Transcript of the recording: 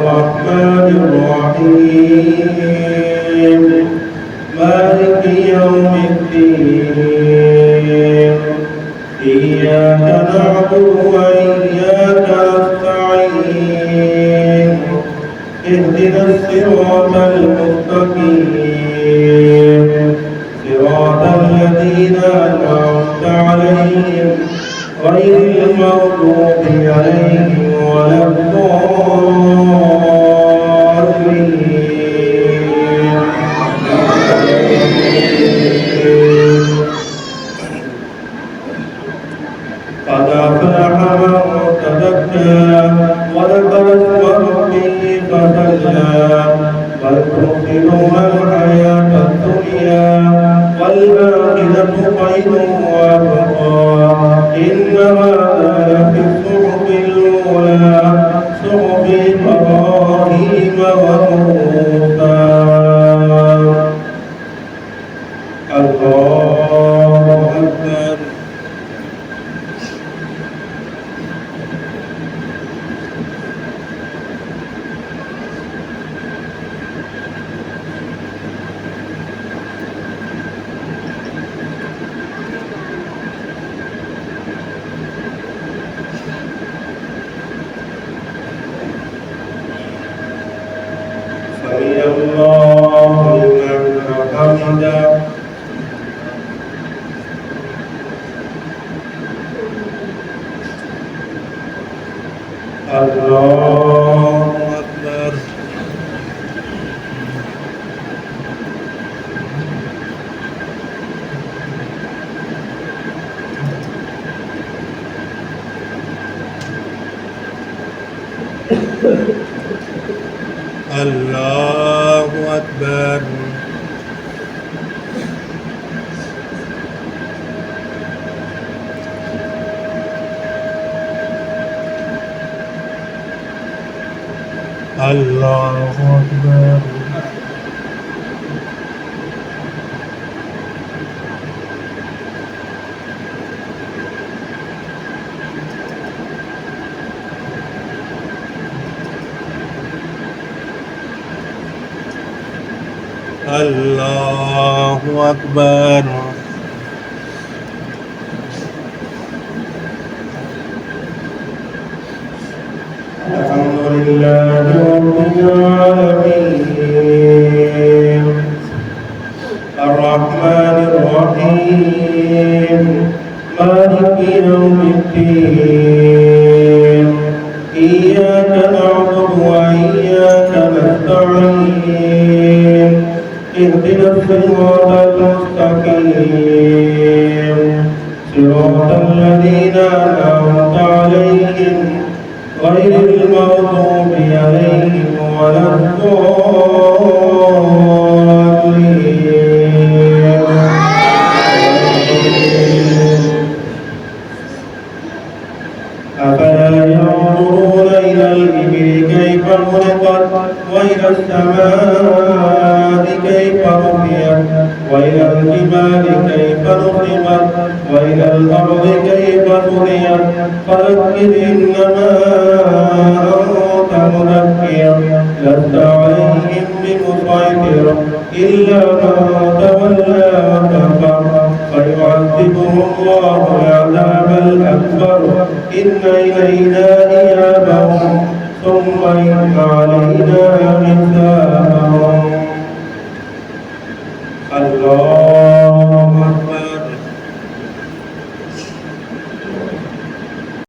الرحمن الرحيم مالك يوم الدين إياك نعبد وإياك نستعين اهدنا الصراط المستقيم صراط الذين أنعمت عليهم غير المغضوب عليهم ولا الضالين. قد أفلح من تزكى وذكر اسم ربه فصلى بل تؤثرون الحياة الدنيا والآخرة خير وأبقى إن هذا لفي الصحف الأولى صحف إبراهيم وموسى. الله أكبر. سمع الله لمن حمده. الله أكبر. الله أكبر. الله أكبر. الله أكبر. الحمد لله رب العالمين الرحمن الرحيم مالك يوم الدين إياك نعبد وإياك نستعين اهدنا الصراط المستقيم صراط الذين أنعمت عليهم غير المغضوب عليهم ولا الضالين. أفلا ينظرون إلى الإبل كيف خلقت وإلى السماء كيف رفعت وإلى الجبال كيف نصبت وإلى الأرض كيف سطحت فذكر إنما أنت مذكر لست عليهم بمسيطر إلا من تولى وكفر فيعذبه الله العذاب الأكبر إن إلينا إيابهم ثم إن علينا